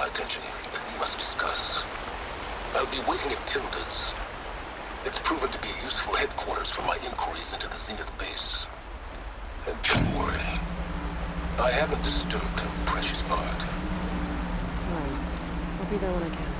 attention that we must discuss. I'll be waiting at Tilda's. It's proven to be a useful headquarters for my inquiries into the Zenith base. And don't worry, I haven't disturbed her precious part. Right. I'll be there when I can.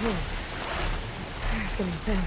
It's getting thin.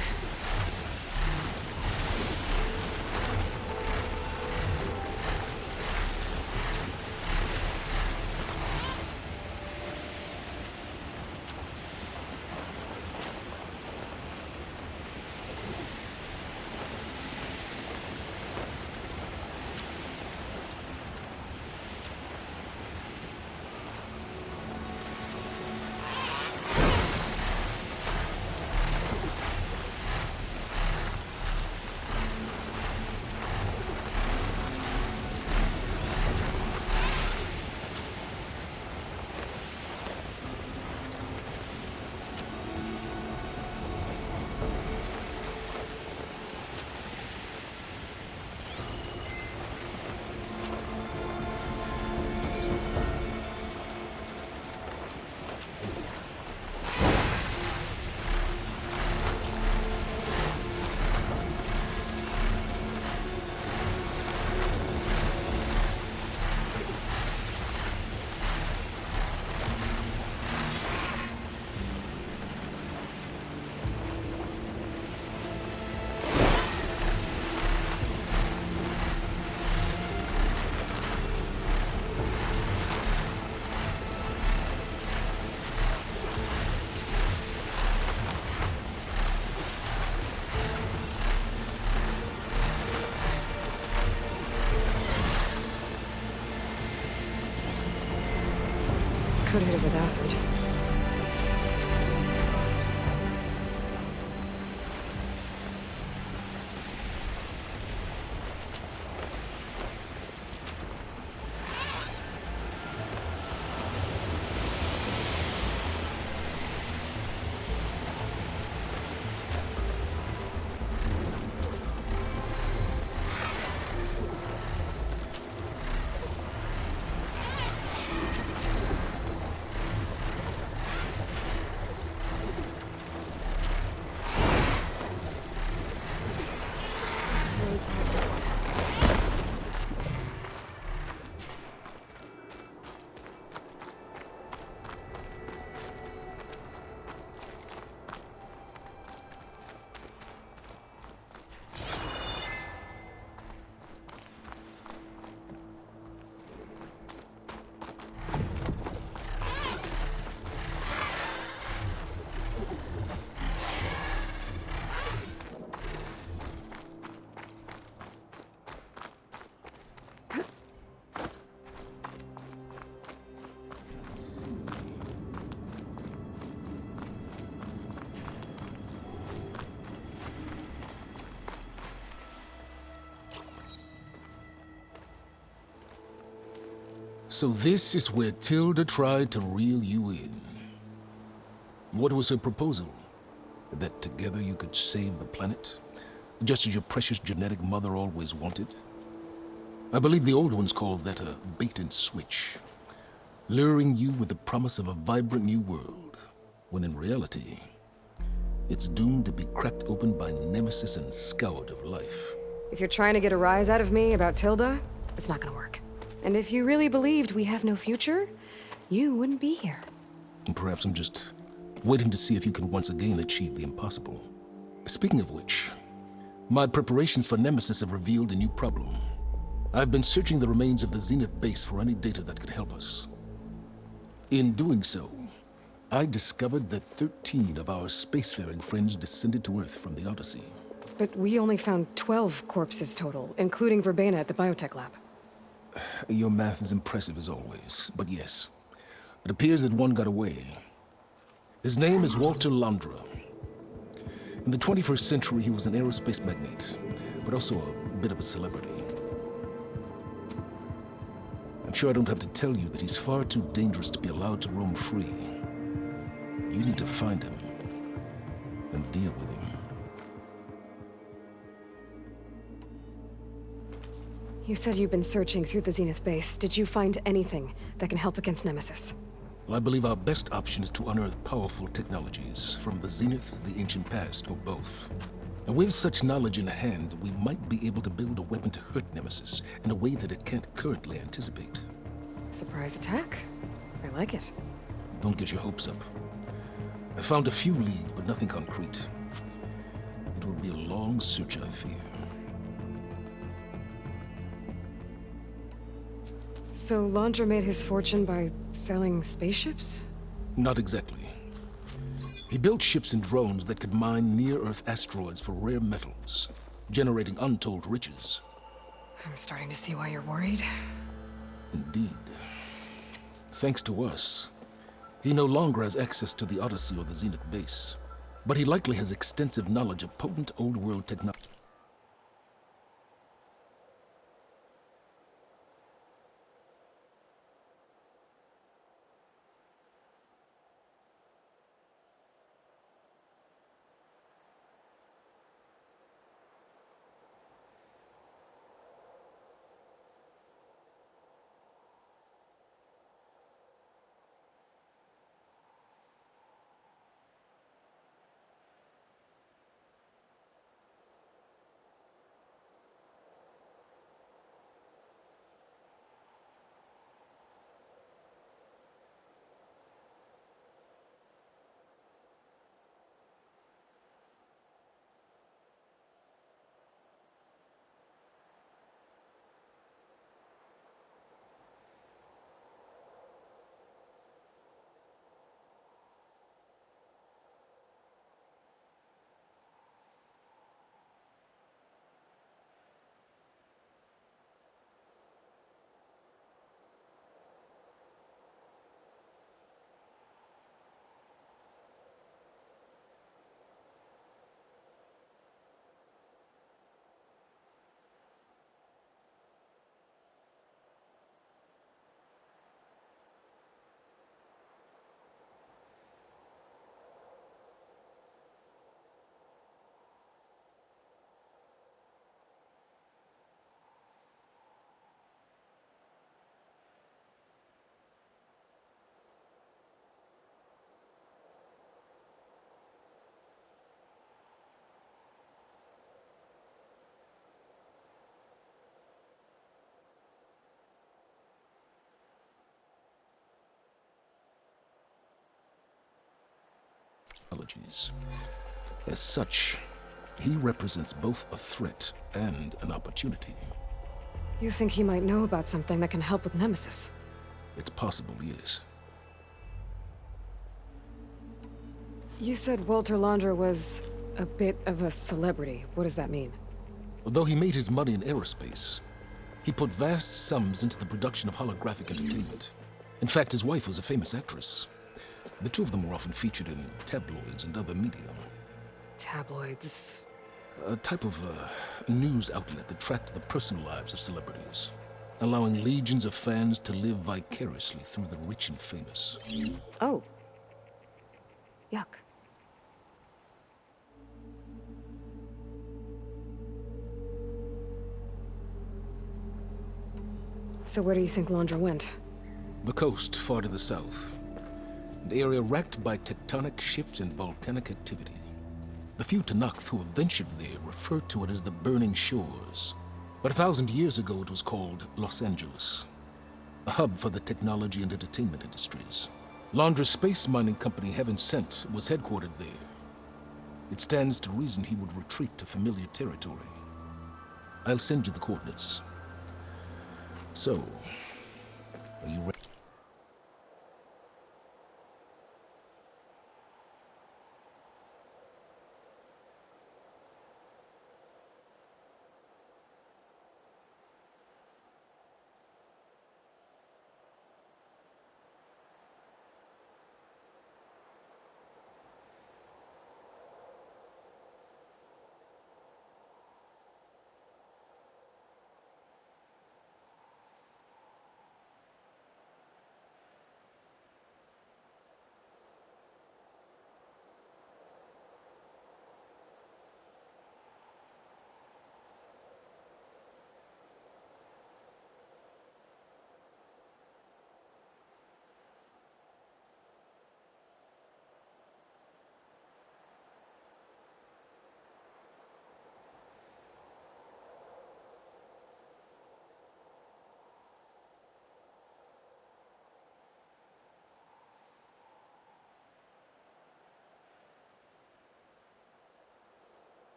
Could hit it with acid. So this is where Tilda tried to reel you in. What was her proposal? That together you could save the planet? Just as your precious genetic mother always wanted? I believe the old ones called that a bait and switch. Luring you with the promise of a vibrant new world, when in reality, it's doomed to be cracked open by nemesis and scoured of life. If you're trying to get a rise out of me about Tilda, it's not gonna work. And if you really believed we have no future, you wouldn't be here. And perhaps I'm just waiting to see if you can once again achieve the impossible. Speaking of which, my preparations for Nemesis have revealed a new problem. I've been searching the remains of the Zenith base for any data that could help us. In doing so, I discovered that 13 of our spacefaring friends descended to Earth from the Odyssey. But we only found 12 corpses total, including Verbena at the biotech lab. Your math is impressive as always, but yes, it appears that one got away. His name is Walter Landra. In the 21st century, he was an aerospace magnate, but also a bit of a celebrity. I'm sure I don't have to tell you that he's far too dangerous to be allowed to roam free. You need to find him and deal with him. You said you've been searching through the Zenith base. Did you find anything that can help against Nemesis? Well, I believe our best option is to unearth powerful technologies, from the Zeniths, the ancient past, or both. And with such knowledge in hand, we might be able to build a weapon to hurt Nemesis in a way that it can't currently anticipate. Surprise attack? I like it. Don't get your hopes up. I found a few leads, but nothing concrete. It will be a long search, I fear. So Laundra made his fortune by selling spaceships? Not exactly. He built ships and drones that could mine near-Earth asteroids for rare metals, generating untold riches. I'm starting to see why you're worried. Indeed. Thanks to us, he no longer has access to the Odyssey or the Zenith base, but he likely has extensive knowledge of potent old-world technology. As such, he represents both a threat and an opportunity. You think he might know about something that can help with Nemesis? It's possible, yes. You said Walter Laundra was a bit of a celebrity. What does that mean? Although he made his money in aerospace, he put vast sums into the production of holographic entertainment. In fact, his wife was a famous actress. The two of them were often featured in tabloids and other media. Tabloids? A type of news outlet that tracked the personal lives of celebrities, allowing legions of fans to live vicariously through the rich and famous. Oh. Yuck. So where do you think Laundra went? The coast, far to the south. An area racked by tectonic shifts and volcanic activity. The few Tanakh who have ventured there refer to it as the Burning Shores. But 1,000 years ago it was called Los Angeles, a hub for the technology and entertainment industries. Laundra's space mining company, Heaven Sent, was headquartered there. It stands to reason he would retreat to familiar territory. I'll send you the coordinates. So, are you ready?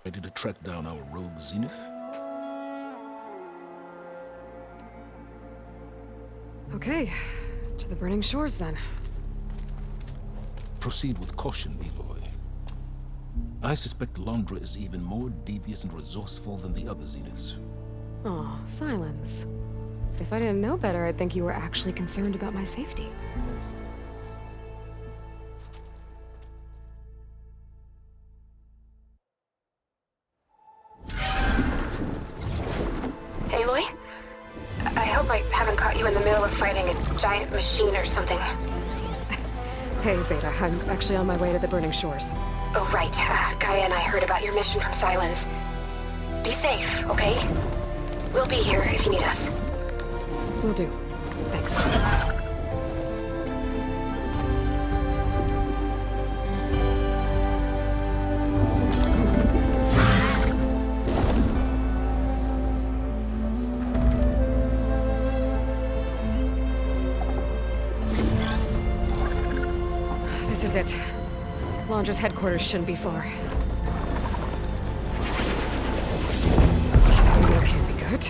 Ready to track down our rogue Zenith? Okay, to the burning shores then. Proceed with caution, Aloy. I suspect Londra is even more devious and resourceful than the other Zeniths. Oh, Silence. If I didn't know better, I'd think you were actually concerned about my safety. Aloy? I hope I haven't caught you in the middle of fighting a giant machine or something. Hey, Beta, I'm actually on my way to the burning shores. Oh, right. Gaia and I heard about your mission from Silence. Be safe, okay? We'll be here if you need us. Will do. Thanks. This is it. Londra's headquarters shouldn't be far. Radio can't be good.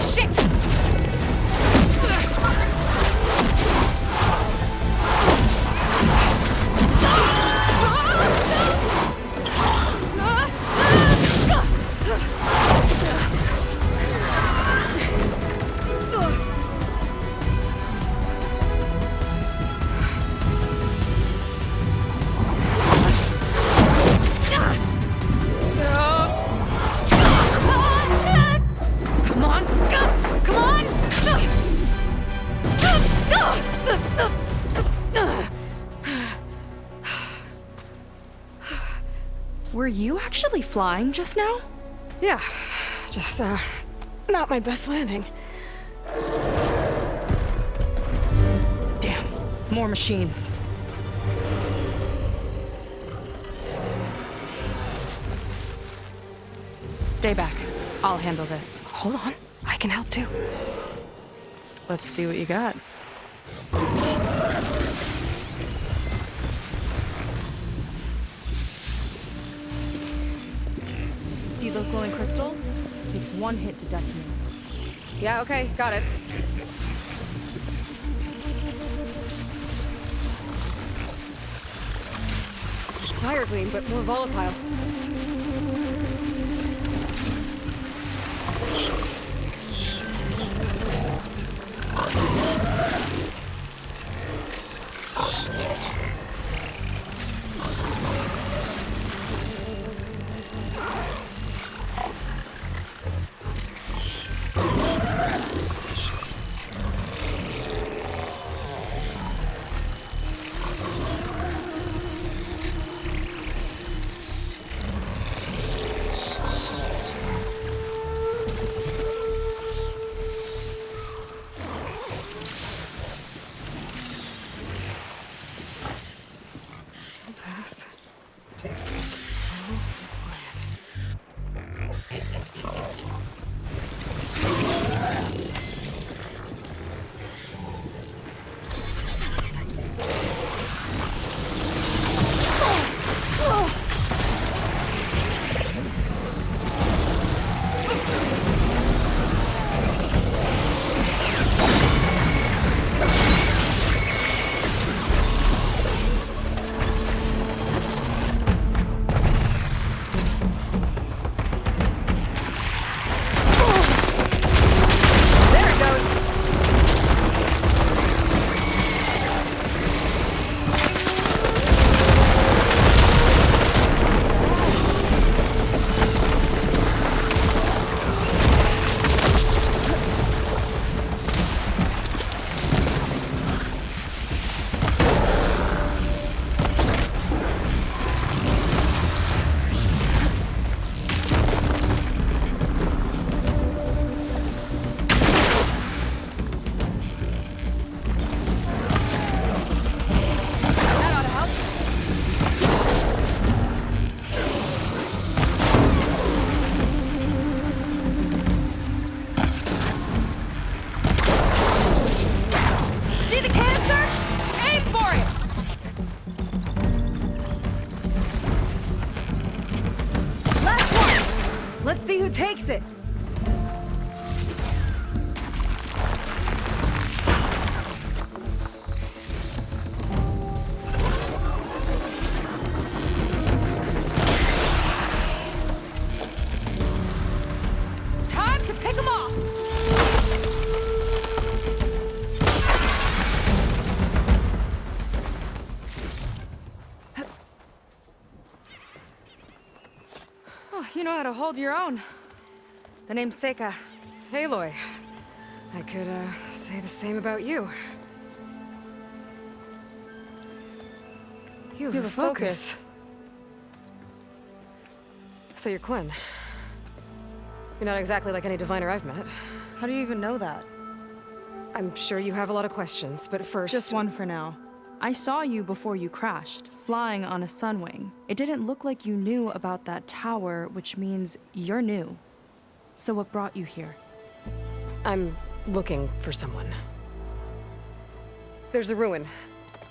Shit! Were you actually flying just now? Yeah, just, not my best landing. Damn, more machines. Stay back. I'll handle this. Hold on, I can help too. Let's see what you got. See those glowing crystals? Takes one hit to detonate. Yeah, okay, got it. Fire gleam, but more volatile. who takes it! Time to pick 'em off! Oh, you know how to hold your own. The name's Seika. Aloy. I could, say the same about you. You have a focus. So you're Quinn. You're not exactly like any diviner I've met. How do you even know that? I'm sure you have a lot of questions, but first... Just one for now. I saw you before you crashed, flying on a sunwing. It didn't look like you knew about that tower, which means you're new. So what brought you here? I'm looking for someone. There's a ruin.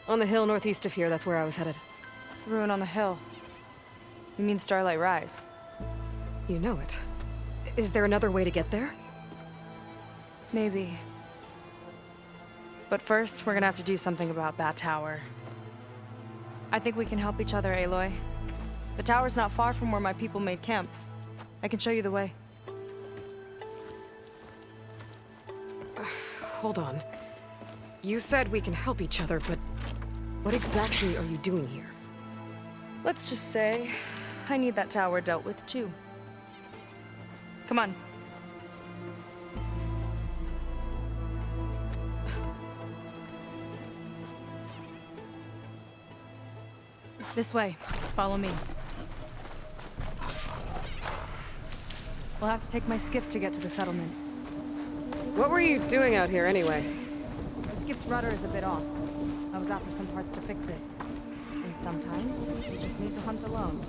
On the hill northeast of here, that's where I was headed. Ruin on the hill. You mean Starlight Rise? You know it. Is there another way to get there? Maybe. But first, we're gonna have to do something about that tower. I think we can help each other, Aloy. The tower's not far from where my people made camp. I can show you the way. Hold on. You said we can help each other, but what exactly are you doing here? Let's just say, I need that tower dealt with too. Come on. This way. Follow me. We'll have to take my skiff to get to the settlement. What were you doing out here anyway? The skiff's rudder is a bit off. I was after some parts to fix it. And sometimes, you just need to hunt alone.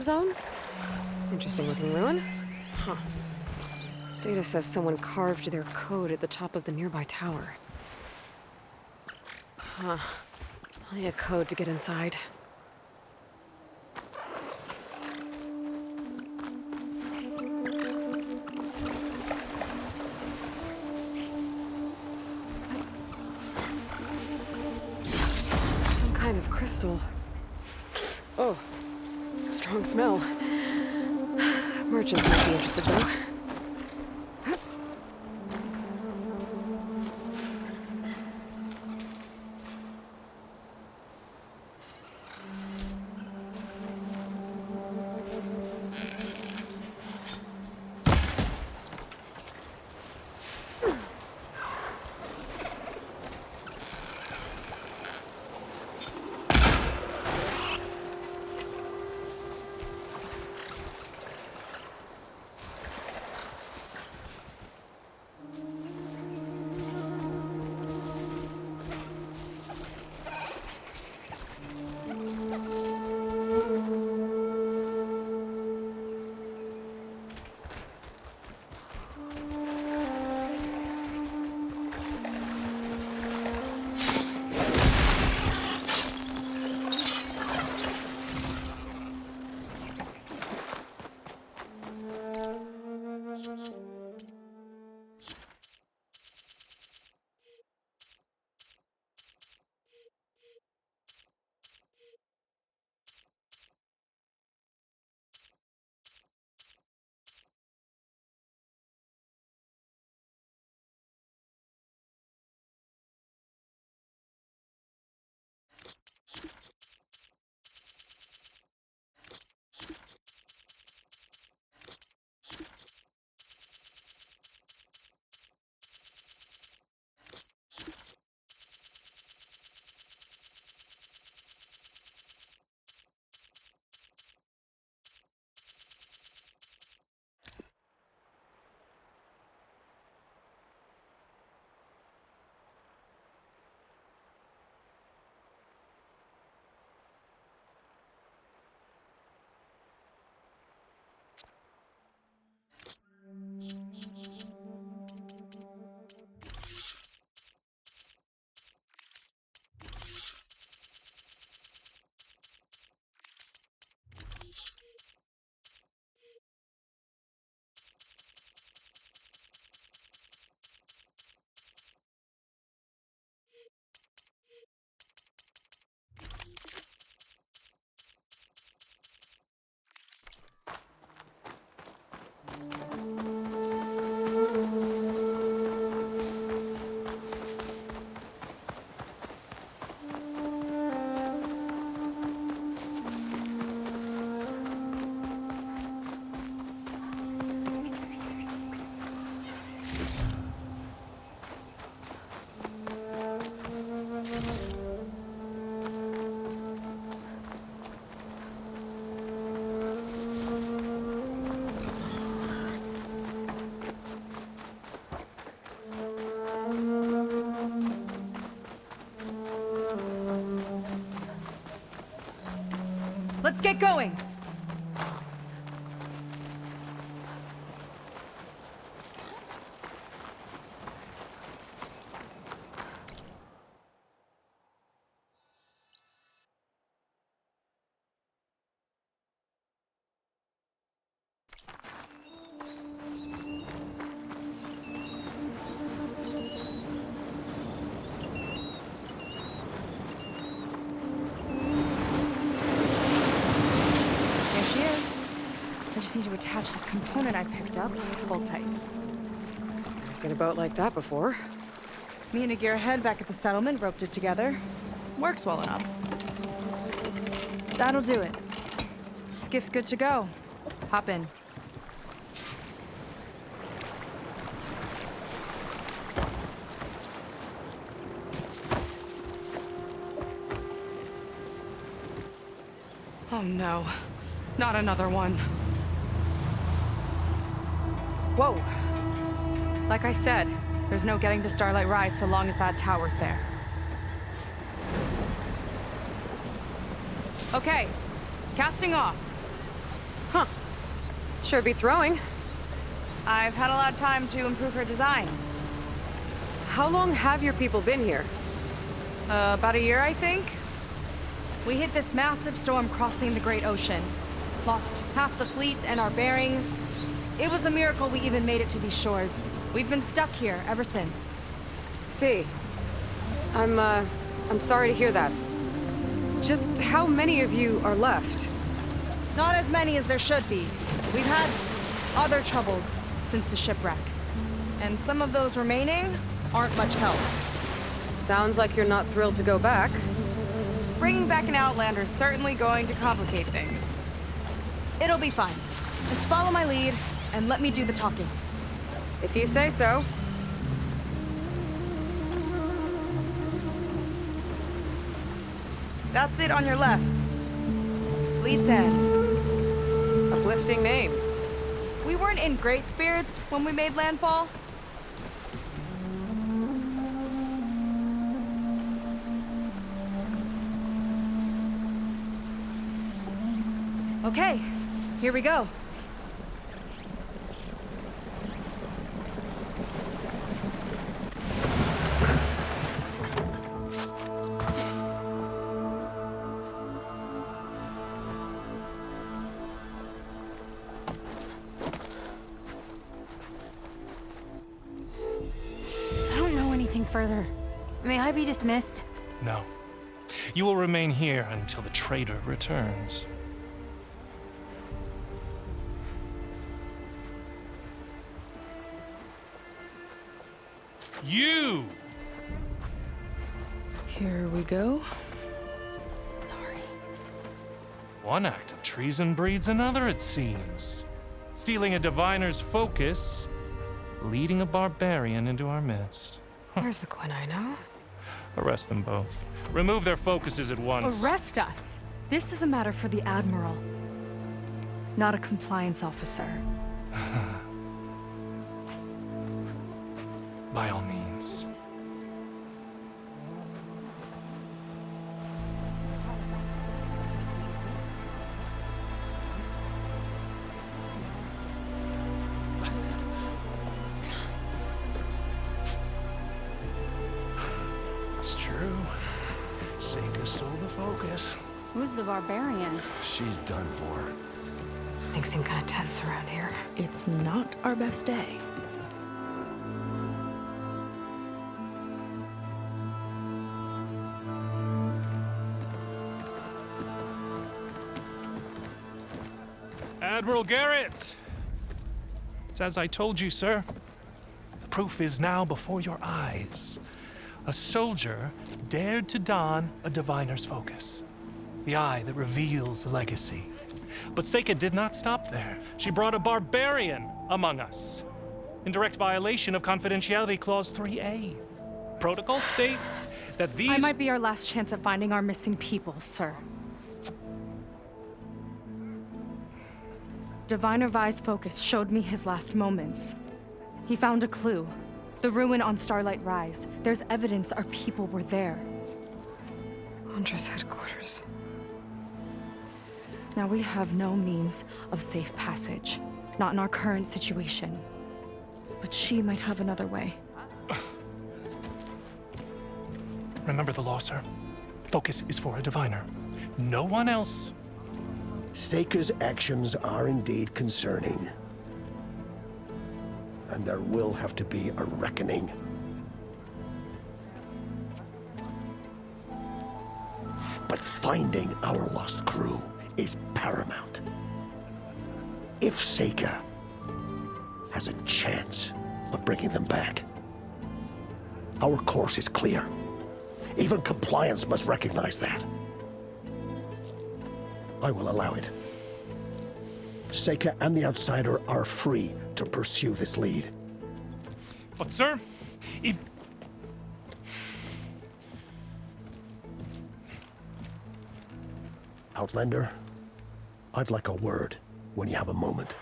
Zone? Interesting looking ruin. Huh. This data says someone carved their code at the top of the nearby tower. Huh. I'll need a code to get inside. Some kind of crystal. Oh. Strong smell. Merchants might be interested, though. Let's get going! I just need to attach this component I picked up. Hold tight. Never seen a boat like that before. Me and a gearhead back at the settlement roped it together. Works well enough. That'll do it. Skiff's good to go. Hop in. Oh no. Not another one. Whoa. Like I said, there's no getting to Starlight Rise so long as that tower's there. Okay, casting off. Huh. Sure beats rowing. I've had a lot of time to improve her design. How long have your people been here? About a year, I think. We hit this massive storm crossing the Great Ocean. Lost half the fleet and our bearings. It was a miracle we even made it to these shores. We've been stuck here ever since. See. I'm sorry to hear that. Just how many of you are left? Not as many as there should be. We've had other troubles since the shipwreck. And some of those remaining aren't much help. Sounds like you're not thrilled to go back. Bringing back an Outlander is certainly going to complicate things. It'll be fine. Just follow my lead and let me do the talking. If you say so. That's it on your left. Fleet's End. Uplifting name. We weren't in great spirits when we made landfall. Okay, here we go. I don't know anything further. May I be dismissed? No. You will remain here until the trader returns. You! Here we go. Sorry. One act of treason breeds another, it seems. Stealing a diviner's focus, leading a barbarian into our midst. Where's the Quinn I know? Arrest them both. Remove their focuses at once. Arrest us! This is a matter for the Admiral, not a compliance officer. By all means. It's true. Seika stole the focus. Who's the barbarian? She's done for. Things seem kind of tense around here. It's not our best day. Admiral Garrett! It's as I told you, sir. The proof is now before your eyes. A soldier dared to don a diviner's focus, the eye that reveals the legacy. But Seika did not stop there. She brought a barbarian among us, in direct violation of Confidentiality Clause 3A. Protocol states that these... I might be our last chance at finding our missing people, sir. Diviner Vi's focus showed me his last moments. He found a clue. The ruin on Starlight Rise. There's evidence our people were there. Huntress headquarters. Now we have no means of safe passage. Not in our current situation. But she might have another way. Remember the law, sir. Focus is for a diviner. No one else. Seika's actions are indeed concerning. And there will have to be a reckoning. But finding our lost crew is paramount. If Seika has a chance of bringing them back, our course is clear. Even compliance must recognize that. I will allow it. Seika and the Outsider are free to pursue this lead. But, sir, if... Outlander, I'd like a word when you have a moment.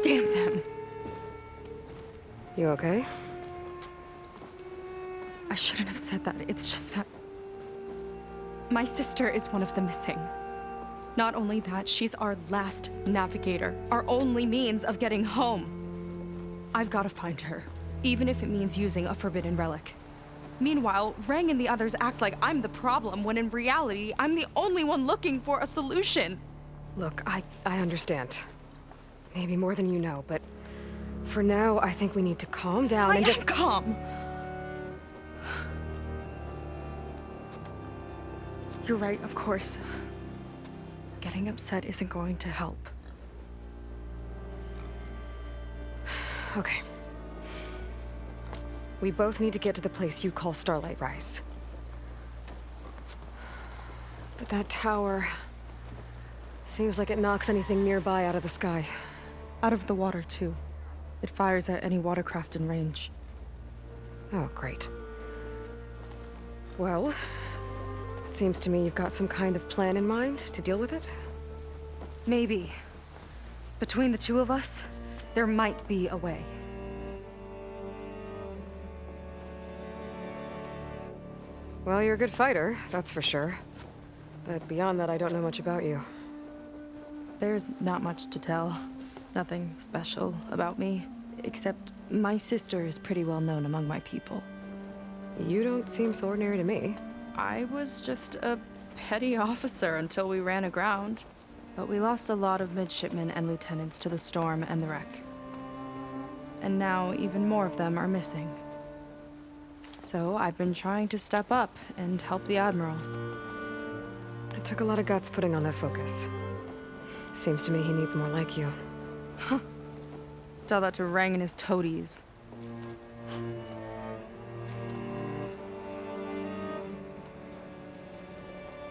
Damn them. You okay? I shouldn't have said that. It's just that... my sister is one of the missing. Not only that, she's our last navigator. Our only means of getting home. I've got to find her. Even if it means using a forbidden relic. Meanwhile, Rang and the others act like I'm the problem, when in reality, I'm the only one looking for a solution. Look, I understand. Maybe more than you know, but for now, I think we need to calm down and just... calm. You're right, of course. Getting upset isn't going to help. Okay. We both need to get to the place you call Starlight Rise. But that tower... seems like it knocks anything nearby out of the sky. Out of the water, too. It fires at any watercraft in range. Oh, great. Well, it seems to me you've got some kind of plan in mind to deal with it. Maybe. Between the two of us, there might be a way. Well, you're a good fighter, that's for sure. But beyond that, I don't know much about you. There's not much to tell. Nothing special about me, except my sister is pretty well known among my people. You don't seem so ordinary to me. I was just a petty officer until we ran aground. But we lost a lot of midshipmen and lieutenants to the storm and the wreck. And now even more of them are missing. So I've been trying to step up and help the Admiral. It took a lot of guts putting on that focus. Seems to me he needs more like you. Tell that to Rang and his toadies.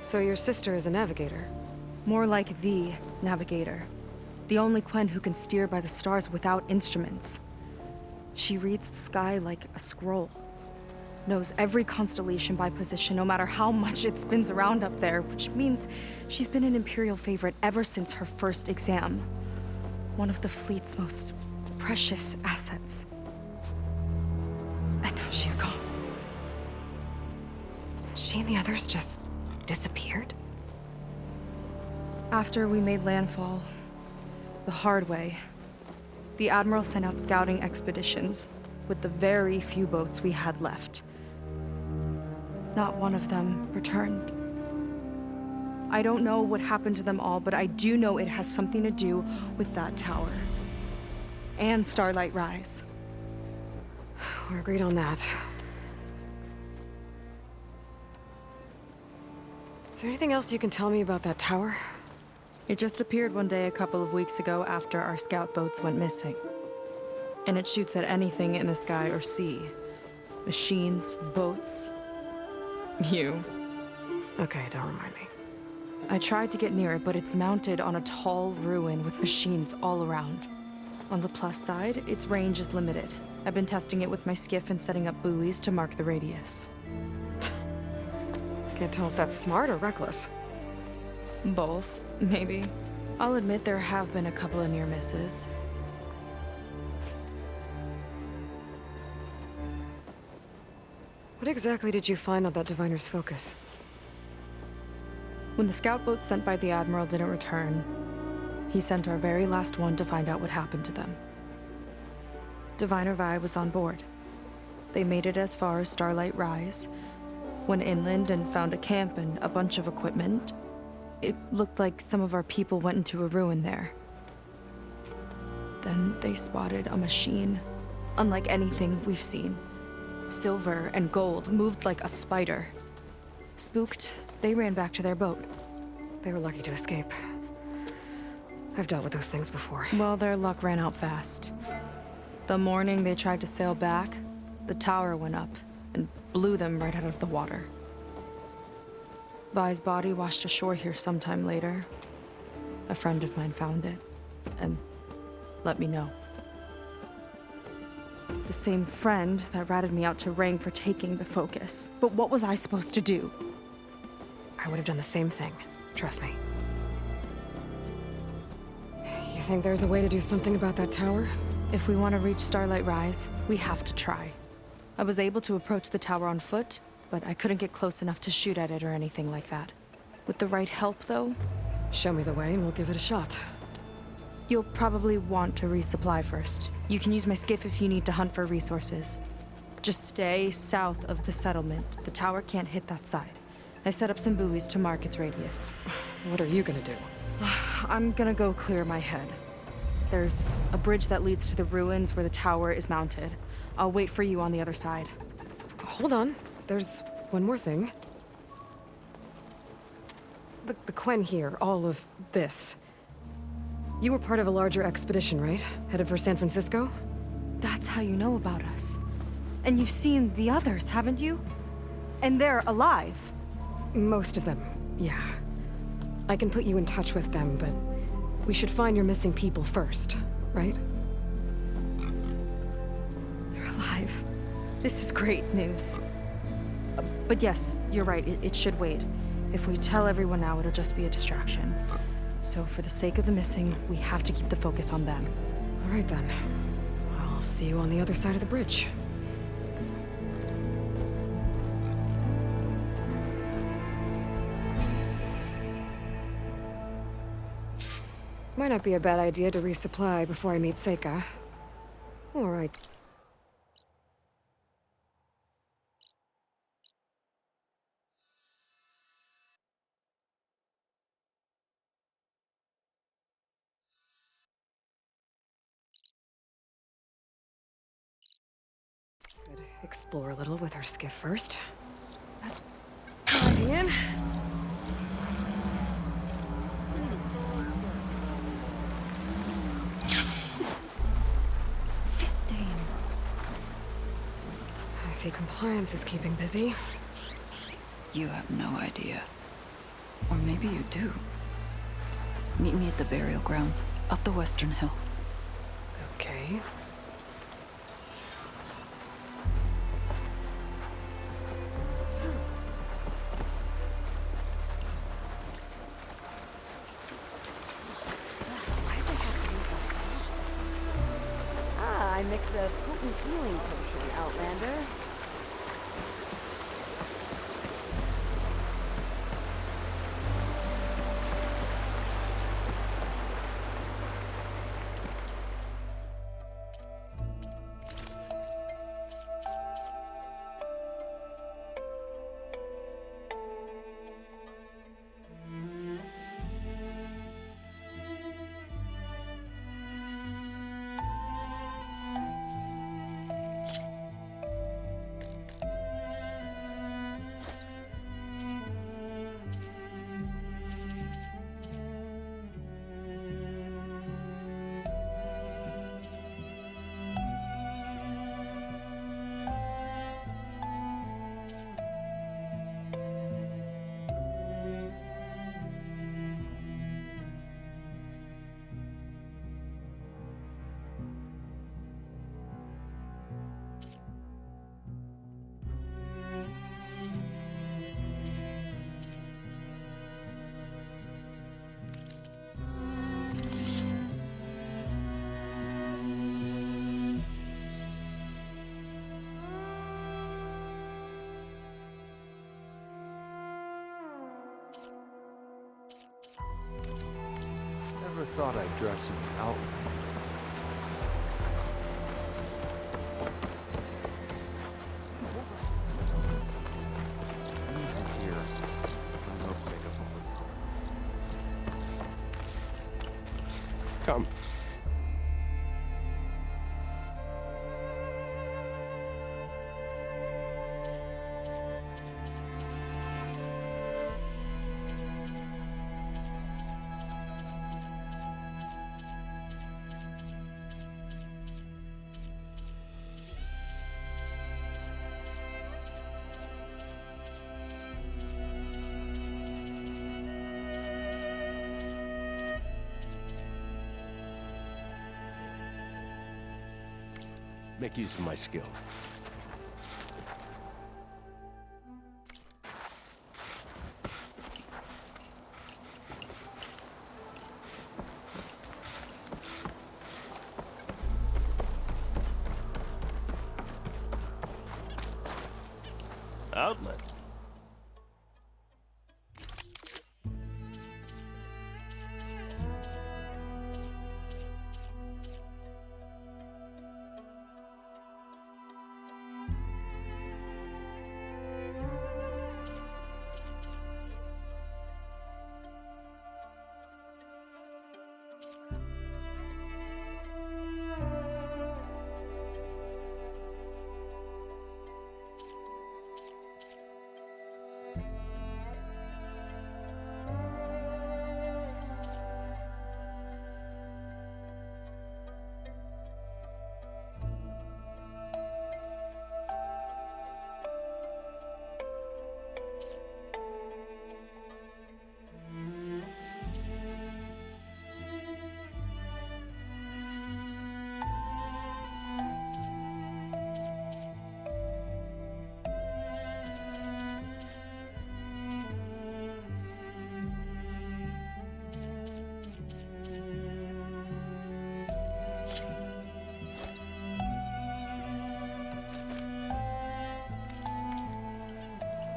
So your sister is a navigator? More like the navigator. The only Quen who can steer by the stars without instruments. She reads the sky like a scroll. Knows every constellation by position, no matter how much it spins around up there, which means she's been an Imperial favorite ever since her first exam. One of the fleet's most precious assets. And now she's gone. She and the others just disappeared? After we made landfall, the hard way, the Admiral sent out scouting expeditions with the very few boats we had left. Not one of them returned. I don't know what happened to them all, but I do know it has something to do with that tower. and Starlight Rise. We're agreed on that. Is there anything else you can tell me about that tower? It just appeared one day a couple of weeks ago after our scout boats went missing. And it shoots at anything in the sky or sea. Machines, boats, you. Okay, don't remind me. I tried to get near it, but it's mounted on a tall ruin with machines all around. On the plus side, its range is limited. I've been testing it with my skiff and setting up buoys to mark the radius. Can't tell if that's smart or reckless. Both, maybe. I'll admit there have been a couple of near misses. What exactly did you find on that diviner's focus? When the scout boat sent by the Admiral didn't return, he sent our very last one to find out what happened to them. Diviner Vi was on board. They made it as far as Starlight Rise, went inland and found a camp and a bunch of equipment. It looked like some of our people went into a ruin there. Then they spotted a machine, unlike anything we've seen. Silver and gold, moved like a spider. Spooked, they ran back to their boat. They were lucky to escape. I've dealt with those things before. Well, their luck ran out fast. The morning they tried to sail back, the tower went up and blew them right out of the water. Vi's body washed ashore here sometime later. A friend of mine found it and let me know. The same friend that ratted me out to Rang for taking the focus. But what was I supposed to do? I would have done the same thing. Trust me. You think there's a way to do something about that tower? If we want to reach Starlight Rise, we have to try. I was able to approach the tower on foot, but I couldn't get close enough to shoot at it or anything like that. With the right help, though, Show me the way and we'll give it a shot. you'll probably want to resupply first. You can use my skiff if you need to hunt for resources. Just stay south of the settlement. The tower can't hit that side. I set up some buoys to mark its radius. What are you gonna do? I'm gonna go clear my head. There's a bridge that leads to the ruins where the tower is mounted. I'll wait for you on the other side. Hold on. There's one more thing. The Quen here, all of this. You were part of a larger expedition, right? Headed for San Francisco? That's how you know about us. And you've seen the others, haven't you? And they're alive. Most of them, yeah. I can put you in touch with them, but we should find your missing people first, right? They're alive. This is great news. But yes, you're right, it should wait. If we tell everyone now, it'll just be a distraction. So for the sake of the missing, we have to keep the focus on them. All right then. I'll see you on the other side of the bridge. Might not be a bad idea to resupply before I meet Seika. All right. Could explore a little with our skiff first. In. I see compliance is keeping busy. You have no idea. Or maybe you do. Meet me at the burial grounds, up the western hill. Okay. I mixed a potent healing potion, Outlander. thought I'd dress in an outfit. Here. No pickup. Come. Make use of my skill. Outlet.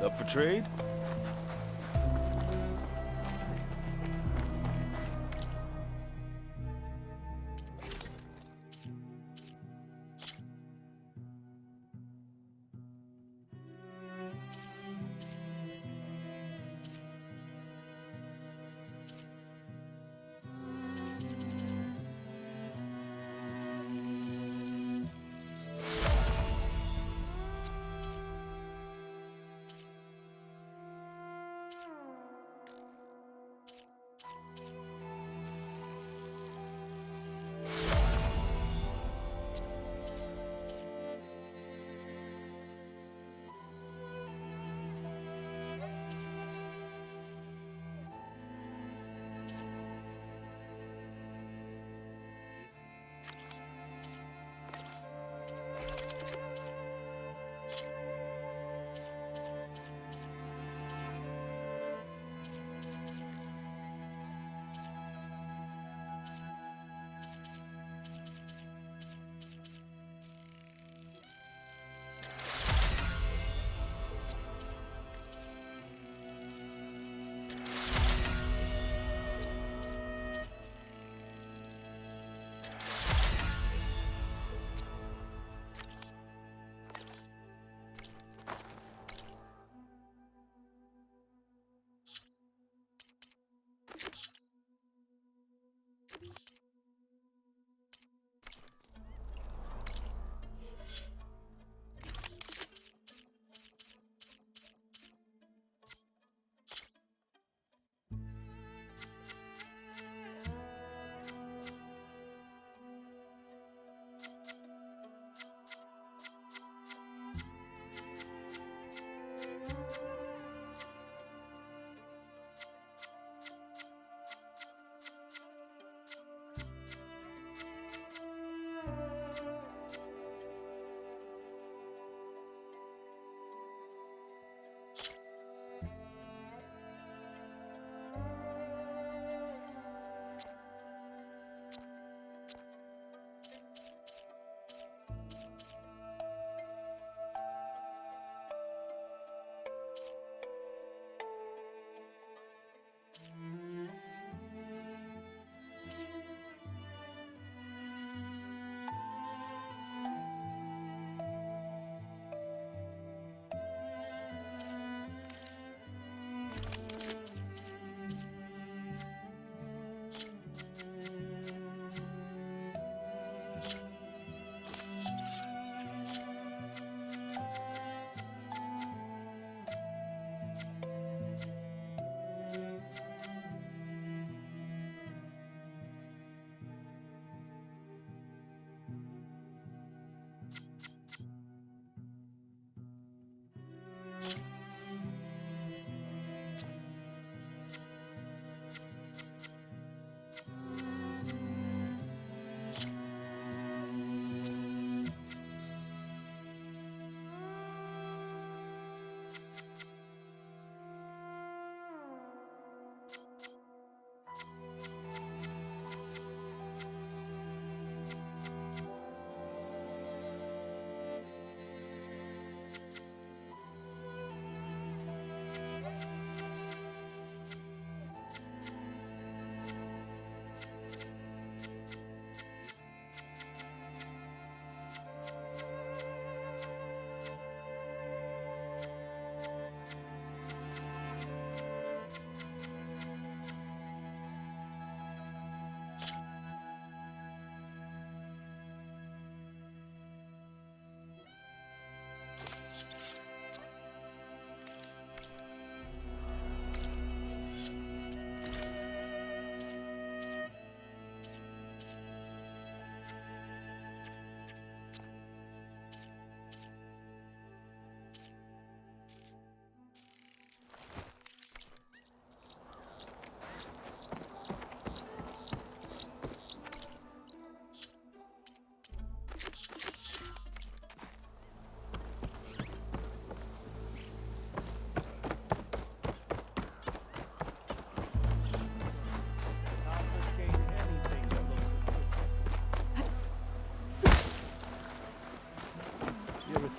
Up for trade?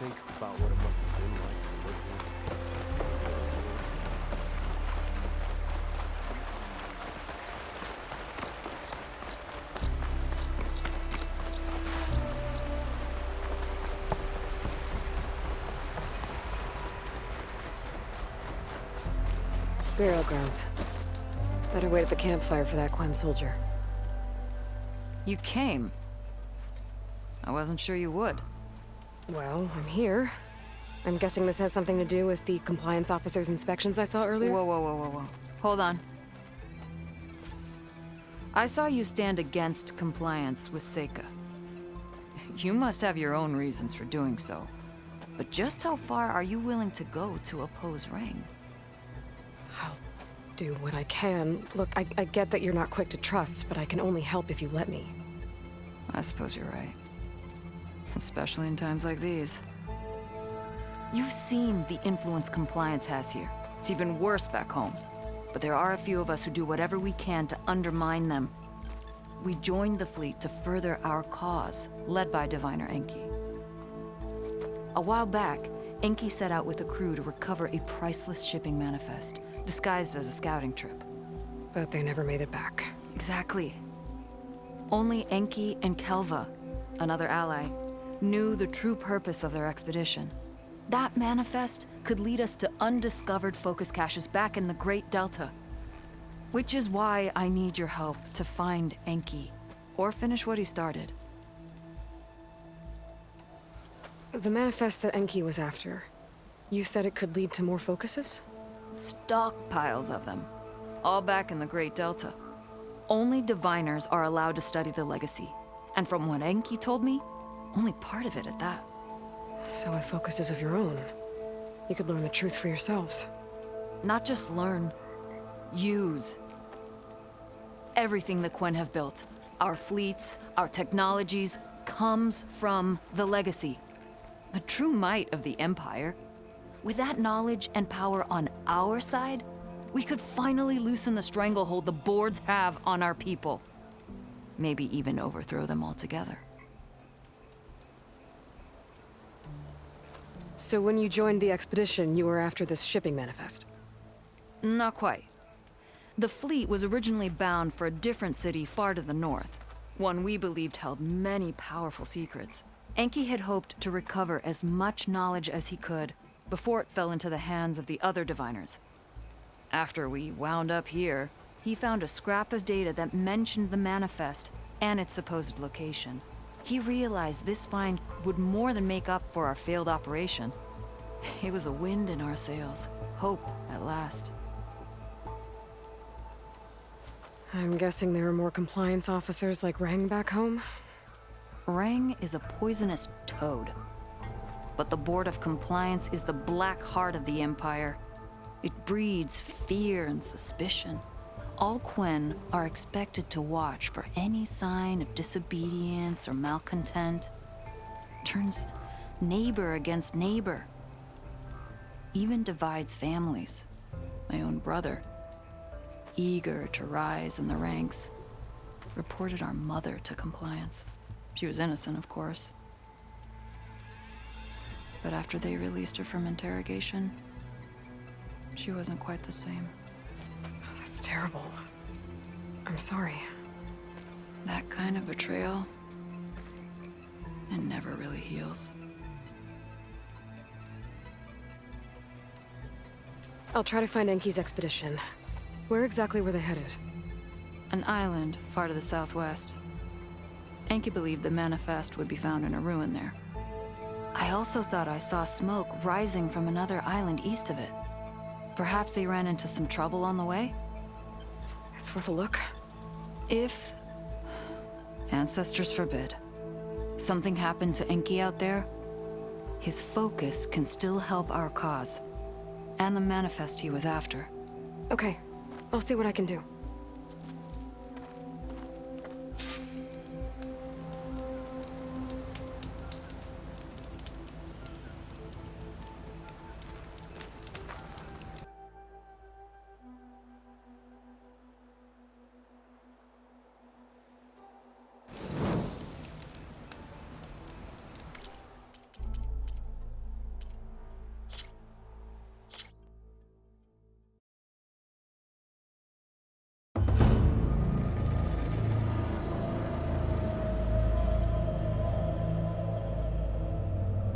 think about what it must have been like to live here. Burial grounds. Better wait at the campfire for that Quen soldier. You came. I wasn't sure you would. Well, I'm here. I'm guessing this has something to do with the compliance officer's inspections I saw earlier? Whoa. Hold on. I saw you stand against compliance with Seika. You must have your own reasons for doing so. But just how far are you willing to go to oppose Rang? I'll do what I can. Look, I get that you're not quick to trust, but I can only help if you let me. I suppose you're right. Especially in times like these. You've seen the influence compliance has here. It's even worse back home. But there are a few of us who do whatever we can to undermine them. We joined the fleet to further our cause, led by Diviner Enki. A while back, Enki set out with a crew to recover a priceless shipping manifest, disguised as a scouting trip. But they never made it back. Exactly. Only Enki and Kelva, another ally, knew the true purpose of their expedition. That manifest could lead us to undiscovered focus caches back in the Great Delta. Which is why I need your help to find Enki, or finish what he started. The manifest that Enki was after, you said it could lead to more focuses? Stockpiles of them, all back in the Great Delta. Only diviners are allowed to study the legacy, and from what Enki told me, only part of it at that. So with focuses of your own, you could learn the truth for yourselves. Not just learn, use. Everything the Quen have built, our fleets, our technologies, comes from the legacy. The true might of the Empire. With that knowledge and power on our side, we could finally loosen the stranglehold the boards have on our people. Maybe even overthrow them altogether. So when you joined the expedition, you were after this shipping manifest? Not quite. The fleet was originally bound for a different city far to the north, one we believed held many powerful secrets. Enki had hoped to recover as much knowledge as he could before it fell into the hands of the other diviners. After we wound up here, he found a scrap of data that mentioned the manifest and its supposed location. He realized this find would more than make up for our failed operation. It was a wind in our sails. Hope, at last. I'm guessing there are more compliance officers like Rang back home? Rang is a poisonous toad. But the Board of Compliance is the black heart of the Empire. It breeds fear and suspicion. All Quen are expected to watch for any sign of disobedience or malcontent. Turns neighbor against neighbor. Even divides families. My own brother, eager to rise in the ranks, reported our mother to compliance. She was innocent, of course. But after they released her from interrogation, she wasn't quite the same. That's terrible. I'm sorry. That kind of betrayal, it never really heals. I'll try to find Enki's expedition. Where exactly were they headed? An island far to the southwest. Enki believed the manifest would be found in a ruin there. I also thought I saw smoke rising from another island east of it. Perhaps they ran into some trouble on the way? It's worth a look. If, ancestors forbid, something happened to Enki out there, his focus can still help our cause, and the manifest he was after. Okay, I'll see what I can do.